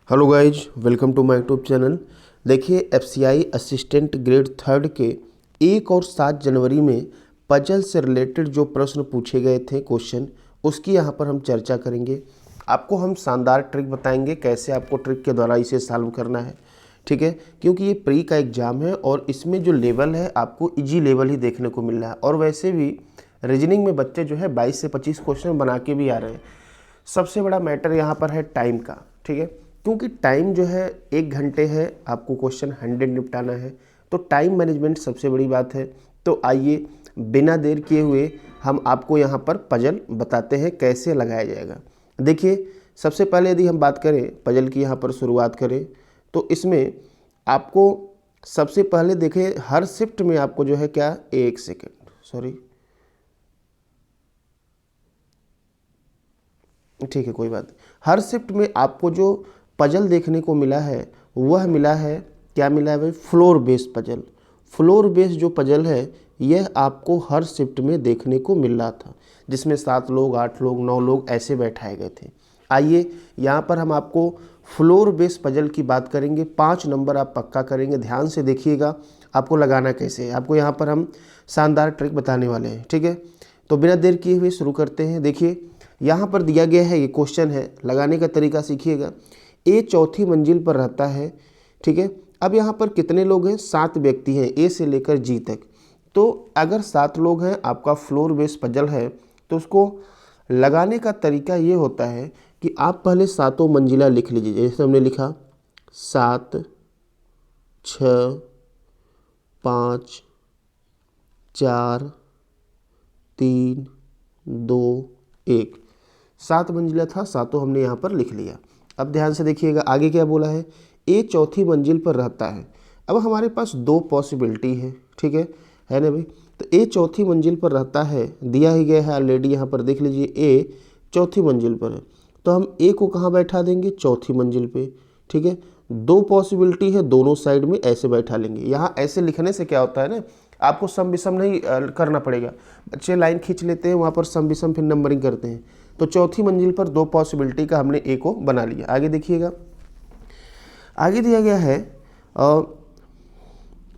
Hello guys, welcome to my YouTube channel. देखिए, FCI assistant grade third के 1 और 7 जनवरी में पजल से रिलेटेड जो प्रश्न पूछे गए थे क्वेश्चन, उसकी यहाँ पर हम चर्चा करेंगे। आपको हम शानदार ट्रिक बताएंगे कैसे आपको ट्रिक के द्वारा इसे सॉल्व करना है, ठीक है। क्योंकि ये प्री का एग्ज़ाम है और इसमें जो लेवल है आपको इजी लेवल ही देखने को मिल रहा है। और वैसे भी रीजनिंग में बच्चे जो है 22 से 25 क्वेश्चन बना के भी आ रहे हैं। सबसे बड़ा मैटर यहाँ पर है टाइम का, ठीक है। क्योंकि टाइम जो है 1 घंटे है, आपको क्वेश्चन 100 निपटाना है, तो टाइम मैनेजमेंट सबसे बड़ी बात है। तो आइए बिना देर किए हुए हम आपको यहाँ पर पजल बताते हैं कैसे लगाया जाएगा। देखिए, सबसे पहले यदि हम बात करें पजल की, यहाँ पर शुरुआत करें तो इसमें आपको सबसे पहले देखें हर शिफ्ट में आपको जो है क्या, एक सेकेंड, सॉरी, ठीक है कोई बात नहीं। हर शिफ्ट में आपको जो पजल देखने को मिला है वह मिला है, क्या मिला है भाई, floor based puzzle. Floor based जो पजल है यह आपको हर शिफ्ट में देखने को मिल रहा था, जिसमें 7 लोग, 8 लोग, 9 लोग ऐसे बैठाए गए थे। आइए यहाँ पर हम आपको फ्लोर बेस्ड पजल की बात करेंगे। 5 नंबर आप पक्का करेंगे, ध्यान से देखिएगा आपको लगाना कैसे है। आपको यहाँ पर हम शानदार ट्रिक बताने वाले हैं, ठीक है। तो बिना देर किए हुए शुरू करते हैं। देखिए, यहाँ पर दिया गया है, ये क्वेश्चन है, लगाने का तरीका सीखिएगा। ए चौथी मंजिल पर रहता है, ठीक है। अब यहाँ पर कितने लोग हैं, 7 व्यक्ति हैं, ए से लेकर जी तक। तो अगर 7 लोग हैं, आपका फ्लोर बेस पजल है, तो उसको लगाने का तरीका ये होता है कि आप पहले 7 मंजिला लिख लीजिए। जैसे हमने लिखा 7, 6, 5, 4, 3, 2, 1। 7 मंजिला था, 7 हमने यहाँ पर लिख लिया। अब ध्यान से देखिएगा आगे क्या बोला है, ए चौथी मंजिल पर रहता है। अब हमारे पास 2 पॉसिबिलिटी है, ठीक है ना भाई। तो ए चौथी मंजिल पर रहता है, दिया ही गया है ऑलरेडी, यहाँ पर देख लीजिए ए चौथी मंजिल पर है, तो हम ए को कहाँ बैठा देंगे, चौथी मंजिल पे, ठीक है। 2 पॉसिबिलिटी है, दोनों साइड में ऐसे बैठा लेंगे। यहाँ ऐसे लिखने से क्या होता है ना, आपको सम विषम नहीं करना पड़ेगा। बच्चे लाइन खींच लेते हैं, वहाँ पर सम विषम फिर नंबरिंग करते हैं। तो चौथी मंजिल पर 2 पॉसिबिलिटी का हमने ए को बना लिया। आगे देखिएगा, आगे दिया गया है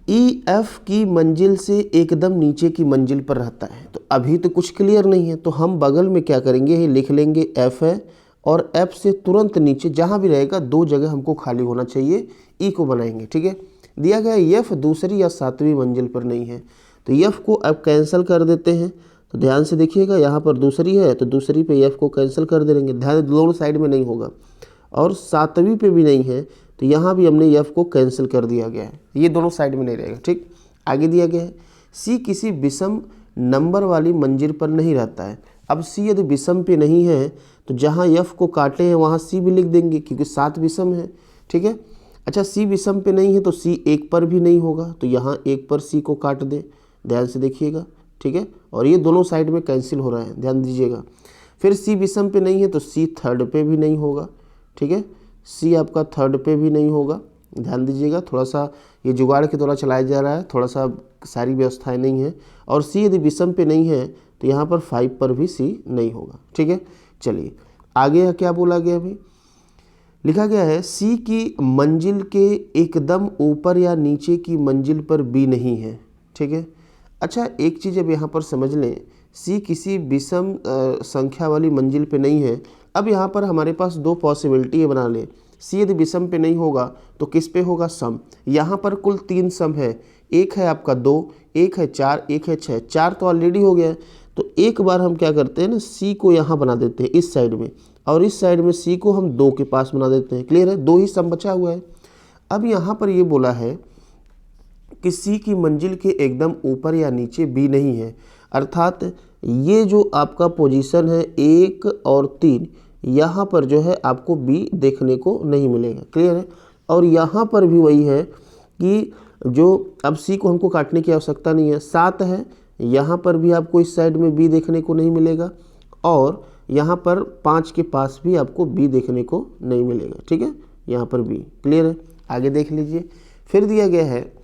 ई एफ की मंजिल से एकदम नीचे की मंजिल पर रहता है। तो अभी तो कुछ क्लियर नहीं है, तो हम बगल में क्या करेंगे, ये लिख लेंगे एफ है, और एफ से तुरंत नीचे जहाँ भी रहेगा 2 जगह हमको खाली होना चाहिए, ई को बनाएंगे, ठीक है। दिया गया एफ दूसरी या 7वीं मंजिल पर नहीं है, तो एफ को अब कैंसिल कर देते हैं। तो ध्यान से देखिएगा, यहाँ पर दूसरी है तो दूसरी पे एफ को कैंसिल कर देंगे। ध्यान, दोनों साइड में नहीं होगा, और 7वीं पे भी नहीं है, तो यहाँ भी हमने एफ को कैंसिल कर दिया गया है, ये दोनों साइड में नहीं रहेगा, ठीक। आगे दिया गया है सी किसी विषम नंबर वाली मंजिल पर नहीं रहता है। अब सी यदि विषम पे नहीं है तो जहाँ एफ को काटे हैं वहाँ सी भी लिख देंगे, क्योंकि 7 विषम है, ठीक है। अच्छा, सी विषम पे नहीं है तो सी 1 पर भी नहीं होगा, तो यहाँ 1 पर सी को काट दें। ध्यान से देखिएगा, ठीक है। और ये दोनों साइड में कैंसिल हो रहा है, ध्यान दीजिएगा। फिर सी विषम पे नहीं है तो सी थर्ड पे भी नहीं होगा, ठीक है। सी आपका थर्ड पे भी नहीं होगा, ध्यान दीजिएगा। थोड़ा सा ये जुगाड़ के द्वारा चलाया जा रहा है, थोड़ा सा सारी व्यवस्थाएं नहीं है। और सी यदि विषम पे नहीं है तो यहाँ पर 5 पर भी सी नहीं होगा, ठीक है। चलिए आगे क्या बोला गया अभी, लिखा गया है सी की मंजिल के एकदम ऊपर या नीचे की मंजिल पर बी नहीं है, ठीक है। अच्छा, एक चीज़ अब यहाँ पर समझ लें, सी किसी विषम संख्या वाली मंजिल पे नहीं है। अब यहाँ पर हमारे पास 2 पॉसिबिलिटी है, बना लें। सी यदि विषम पे नहीं होगा तो किस पे होगा, सम। यहाँ पर कुल 3 सम है, एक है आपका 2, एक है 4, एक है 6। 4 तो ऑलरेडी हो गया है, तो एक बार हम क्या करते हैं ना, सी को यहाँ बना देते हैं इस साइड में, और इस साइड में सी को हम 2 के पास बना देते हैं। क्लियर है, 2 ही सम बचा हुआ है। अब यहाँ पर ये बोला है कि सी की मंजिल के एकदम ऊपर या नीचे बी नहीं है, अर्थात ये जो आपका पोजीशन है 1 और 3, यहाँ पर जो है आपको बी देखने को नहीं मिलेगा। क्लियर है। और यहाँ पर भी वही है कि जो अब सी को हमको काटने की आवश्यकता नहीं है, 7 है, यहाँ पर भी आपको इस साइड में बी देखने को नहीं मिलेगा, और यहाँ पर 5 के पास भी आपको बी देखने को नहीं मिलेगा, ठीक है। यहाँ पर बी क्लियर है। आगे देख लीजिए, फिर दिया गया है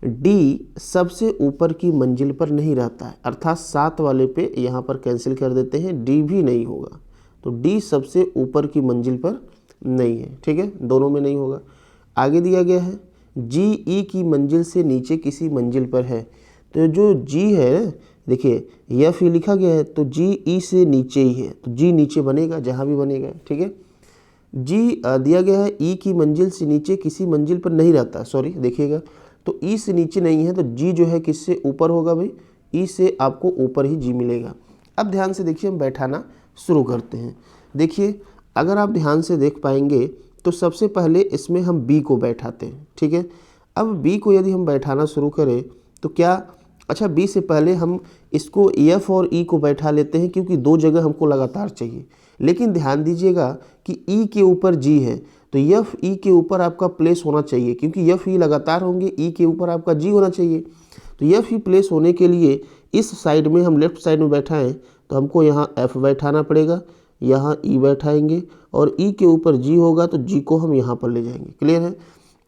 डी सबसे ऊपर की मंजिल पर नहीं रहता है, अर्थात 7 वाले पे यहाँ पर कैंसिल कर देते हैं, डी भी नहीं होगा। तो डी सबसे ऊपर की मंजिल पर नहीं है, ठीक है, दोनों में नहीं होगा। आगे दिया गया है जी ई की मंजिल से नीचे किसी मंजिल पर है, तो जो जी है देखिए एफ ई लिखा गया है तो जी ई से नीचे ही है, तो जी नीचे बनेगा जहाँ भी बनेगा, ठीक है। जी दिया गया है ई की मंजिल से नीचे किसी मंजिल पर नहीं रहता, सॉरी देखिएगा, तो ई से नीचे नहीं है तो जी जो है किससे ऊपर होगा भाई, ई से आपको ऊपर ही जी मिलेगा। अब ध्यान से देखिए हम बैठाना शुरू करते हैं। देखिए अगर आप ध्यान से देख पाएंगे तो सबसे पहले इसमें हम बी को बैठाते हैं, ठीक है। अब बी को यदि हम बैठाना शुरू करें तो क्या, अच्छा बी से पहले हम इसको एफ और ई को बैठा लेते हैं क्योंकि दो जगह हमको लगातार चाहिए। लेकिन ध्यान दीजिएगा कि ई के ऊपर जी है तो एफ ई के ऊपर आपका प्लेस होना चाहिए, क्योंकि एफ ई लगातार होंगे, ई के ऊपर आपका जी होना चाहिए। तो एफ ई प्लेस होने के लिए इस साइड में हम लेफ्ट साइड में बैठाएं तो हमको यहाँ एफ बैठाना पड़ेगा, यहाँ ई बैठाएंगे और ई के ऊपर जी होगा तो जी को हम यहाँ पर ले जाएंगे। क्लियर है?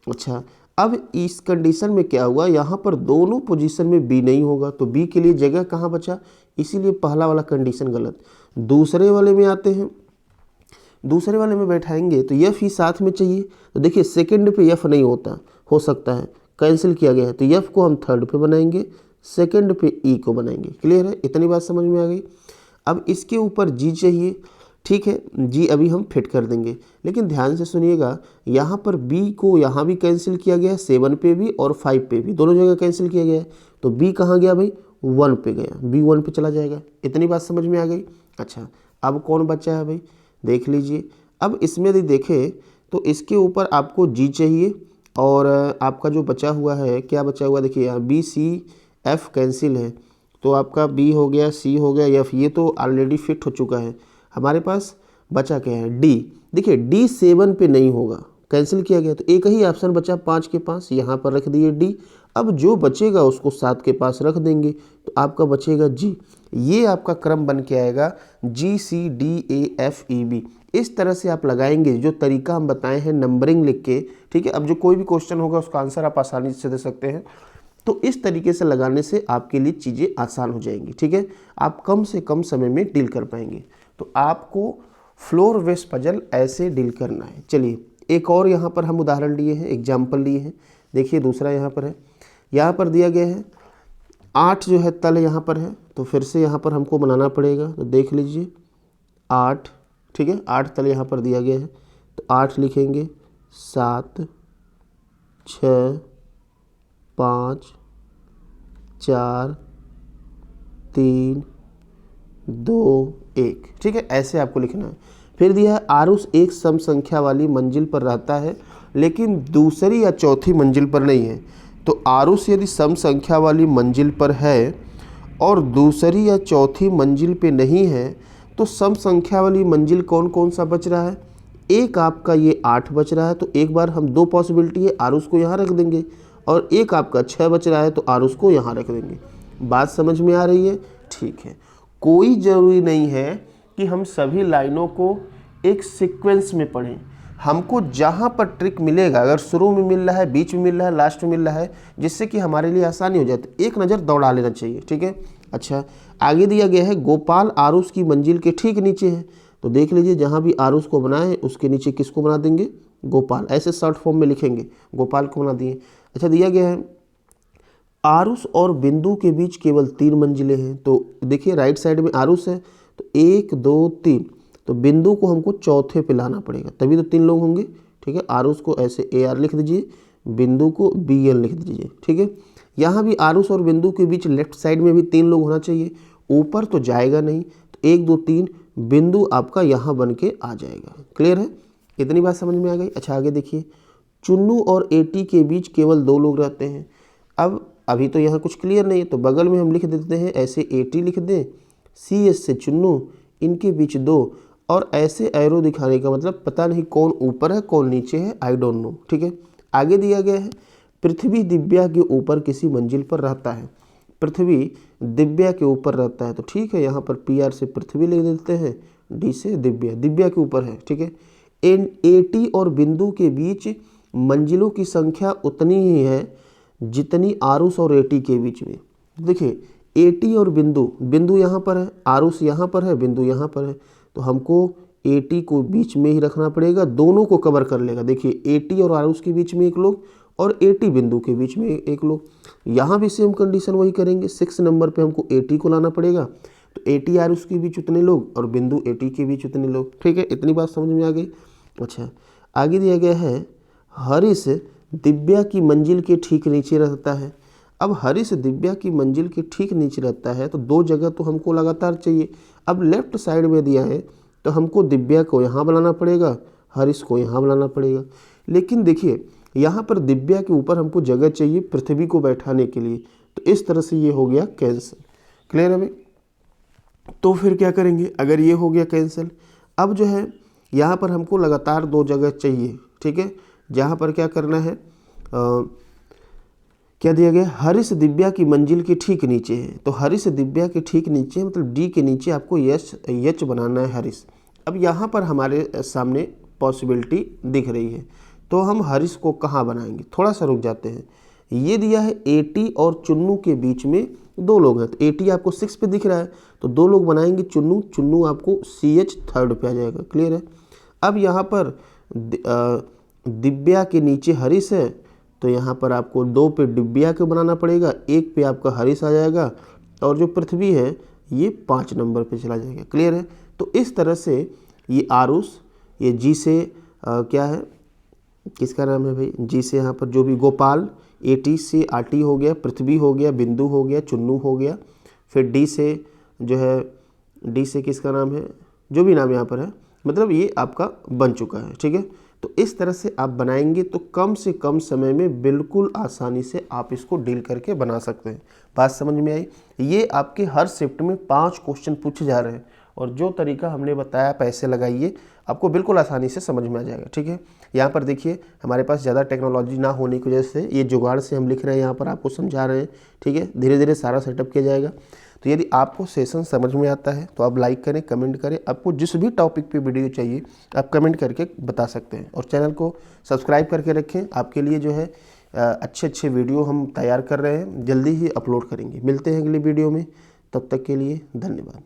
अच्छा अब इस कंडीशन में क्या हुआ, यहाँ पर दोनों पोजीशन में बी नहीं होगा तो बी के लिए जगह कहाँ बचा, इसीलिए पहला वाला कंडीशन गलत। दूसरे वाले में आते हैं, दूसरे वाले में बैठाएंगे तो एफ ही साथ में चाहिए, तो देखिए सेकंड पे एफ नहीं होता, हो सकता है कैंसिल किया गया है, तो एफ को हम थर्ड पे बनाएंगे, सेकंड पे ई को बनाएंगे। क्लियर है? इतनी बात समझ में आ गई। अब इसके ऊपर जी चाहिए, ठीक है, जी अभी हम फिट कर देंगे, लेकिन ध्यान से सुनिएगा, यहाँ पर बी को यहाँ भी कैंसिल किया गया है, 7 पे भी और 5 पे भी, दोनों जगह कैंसिल किया गया है, तो बी कहाँ गया भाई, 1 पे गया, बी 1 पे चला जाएगा। इतनी बात समझ में आ गई। अच्छा अब कौन बचा है भाई, देख लीजिए। अब इसमें यदि देखें तो इसके ऊपर आपको जी चाहिए और आपका जो बचा हुआ है, क्या बचा हुआ देखिए यहाँ बी सी एफ कैंसिल है, तो आपका बी हो गया, सी हो गया, एफ ये तो ऑलरेडी फिट हो चुका है। हमारे पास बचा क्या है, डी। देखिए डी 7 पे नहीं होगा, कैंसिल किया गया, तो एक ही ऑप्शन बचा 5 के पास, यहाँ पर रख दिए डी। अब जो बचेगा उसको 7 के पास रख देंगे तो आपका बचेगा जी। ये आपका क्रम बन के आएगा G C D A F E B. इस तरह से आप लगाएंगे जो तरीका हम बताए हैं नंबरिंग लिख के, ठीक है। अब जो कोई भी क्वेश्चन होगा उसका आंसर आप आसानी से दे सकते हैं, तो इस तरीके से लगाने से आपके लिए चीज़ें आसान हो जाएंगी, ठीक है। आप कम से कम समय में डील कर पाएंगे। तो आपको फ्लोर वेस पजल ऐसे डील करना है। चलिए एक और यहाँ पर हम उदाहरण लिए हैं, एग्जाम्पल लिए हैं। देखिए दूसरा यहाँ पर है, यहाँ पर दिया गया है 8 जो है तल यहाँ पर है, तो फिर से यहाँ पर हमको बनाना पड़ेगा, तो देख लीजिए 8, ठीक है, 8 तल यहाँ पर दिया गया है, तो 8 लिखेंगे, 7 6 5 4 3 2 1, ठीक है, ऐसे आपको लिखना है। फिर दिया है आरुष एक सम संख्या वाली मंजिल पर रहता है लेकिन दूसरी या चौथी मंजिल पर नहीं है। तो आरुष यदि सम संख्या वाली मंजिल पर है और दूसरी या चौथी मंजिल पे नहीं है तो सम संख्या वाली मंजिल कौन कौन सा बच रहा है, एक आपका ये 8 बच रहा है, तो एक बार हम 2 पॉसिबिलिटी है, आरुष को यहाँ रख देंगे, और एक आपका 6 बच रहा है तो आरुष को यहाँ रख देंगे। बात समझ में आ रही है? ठीक है। कोई ज़रूरी नहीं है कि हम सभी लाइनों को एक सीक्वेंस में पढ़ें, हमको जहाँ पर ट्रिक मिलेगा, अगर शुरू में मिल रहा है, बीच में मिल रहा है, लास्ट में मिल रहा है, जिससे कि हमारे लिए आसानी हो जाए, तो एक नज़र दौड़ा लेना चाहिए, ठीक है। अच्छा आगे दिया गया है गोपाल आरुष की मंजिल के ठीक नीचे है, तो देख लीजिए जहाँ भी आरुष को बनाए उसके नीचे किसको बना देंगे, गोपाल, ऐसे शॉर्ट फॉर्म में लिखेंगे, गोपाल को बना दिए। अच्छा दिया गया है आरुष और बिंदु के बीच केवल 3 मंजिलें हैं, तो देखिए राइट साइड में आरुष है तो 1 2 3, तो बिंदु को हमको चौथे पे लाना पड़ेगा तभी तो 3 लोग होंगे, ठीक है। आरुष को ऐसे ए आर लिख दीजिए, बिंदु को बी एल लिख दीजिए, ठीक है। यहाँ भी आरुष और बिंदु के बीच लेफ्ट साइड में भी 3 लोग होना चाहिए, ऊपर तो जाएगा नहीं, तो 1 2 3 बिंदु आपका यहाँ बन के आ जाएगा। क्लियर है? इतनी बात समझ में आ गई। अच्छा आगे देखिए चुन्नू और एटी के बीच केवल 2 लोग रहते हैं। अब अभी तो यहाँ कुछ क्लियर नहीं है, तो बगल में हम लिख देते हैं ऐसे एटी लिख दें, सी एस से चुन्नू, इनके बीच 2, और ऐसे एरो दिखाने का मतलब पता नहीं कौन ऊपर है कौन नीचे है, आई डोंट नो, ठीक है। आगे दिया गया है पृथ्वी दिव्या के ऊपर किसी मंजिल पर रहता है। पृथ्वी दिव्या के ऊपर रहता है, तो ठीक है, यहाँ पर पी आर से पृथ्वी लिख देते हैं, डी से दिव्या, दिव्या के ऊपर है, ठीक है। एटी और बिंदु के बीच मंजिलों की संख्या उतनी ही है जितनी आरुष और एटी के बीच में। देखिए एटी और बिंदु, बिंदु यहाँ पर है, आरुष यहाँ पर है, बिंदु यहाँ पर है, तो हमको AT को बीच में ही रखना पड़ेगा, दोनों को कवर कर लेगा। देखिए AT और आरुष के बीच में एक लोग और AT बिंदु के बीच में एक लोग। यहाँ भी सेम कंडीशन वही करेंगे, 6 नंबर पे हमको AT को लाना पड़ेगा, तो AT आरुष के बीच उतने लोग और बिंदु AT के बीच उतने लोग। ठीक है, इतनी बात समझ में आ गई। अच्छा, आगे दिया गया है हरीश दिव्या की मंजिल के ठीक नीचे रहता है। अब हरीश दिव्या की मंजिल के ठीक नीचे रहता है तो दो जगह तो हमको लगातार चाहिए। अब लेफ्ट साइड में दिया है तो हमको दिव्या को यहाँ बनाना पड़ेगा, हरीश को यहाँ बनाना पड़ेगा। लेकिन देखिए यहाँ पर दिव्या के ऊपर हमको जगह चाहिए पृथ्वी को बैठाने के लिए, तो इस तरह से ये हो गया कैंसिल। क्लियर है भाई? तो फिर क्या करेंगे, अगर ये हो गया कैंसिल, अब जो है यहाँ पर हमको लगातार दो जगह चाहिए। ठीक है, जहाँ पर क्या करना है, क्या दिया गया, हरीश दिव्या की मंजिल के ठीक नीचे है, तो हरीश दिव्या के ठीक नीचे मतलब डी के नीचे आपको यच बनाना है हरीश। अब यहाँ पर हमारे सामने पॉसिबिलिटी दिख रही है, तो हम हरीश को कहाँ बनाएंगे, थोड़ा सा रुक जाते हैं। ये दिया है AT और चुन्नू के बीच में दो लोग हैं, तो AT आपको 6 पे दिख रहा है, तो दो लोग बनाएंगे चुन्नू, चुन्नू आपको CH थर्ड पे आ जाएगा। क्लियर है? अब यहाँ पर दिव्या के नीचे हरीश है, तो यहाँ पर आपको 2 पे दिव्या को बनाना पड़ेगा, 1 पे आपका हरीश आ जाएगा, और जो पृथ्वी है ये 5 नंबर पे चला जाएगा। क्लियर है? तो इस तरह से ये आरुष, ये जी से क्या है, किसका नाम है भाई, जी से यहाँ पर जो भी गोपाल, AT से RT हो गया, पृथ्वी हो गया, बिंदु हो गया, चुन्नू हो गया, फिर D से जो है, D से किसका नाम है, जो भी नाम यहाँ पर है, मतलब ये आपका बन चुका है। ठीक है, तो इस तरह से आप बनाएंगे तो कम से कम समय में बिल्कुल आसानी से आप इसको डील करके बना सकते हैं। बात समझ में आई? ये आपके हर शिफ्ट में 5 क्वेश्चन पूछे जा रहे हैं, और जो तरीका हमने बताया पैसे लगाइए, आपको बिल्कुल आसानी से समझ में आ जाएगा। ठीक है, यहाँ पर देखिए हमारे पास ज़्यादा टेक्नोलॉजी ना होने की वजह से ये जुगाड़ से हम लिख रहे हैं, यहाँ पर आपको समझा रहे हैं। ठीक है, धीरे धीरे सारा सेटअप किया जाएगा। तो यदि आपको सेशन समझ में आता है तो आप लाइक करें, कमेंट करें। आपको जिस भी टॉपिक पे वीडियो चाहिए आप कमेंट करके बता सकते हैं, और चैनल को सब्सक्राइब करके रखें। आपके लिए जो है अच्छे अच्छे वीडियो हम तैयार कर रहे हैं, जल्दी ही अपलोड करेंगे। मिलते हैं अगली वीडियो में, तब तक के लिए धन्यवाद।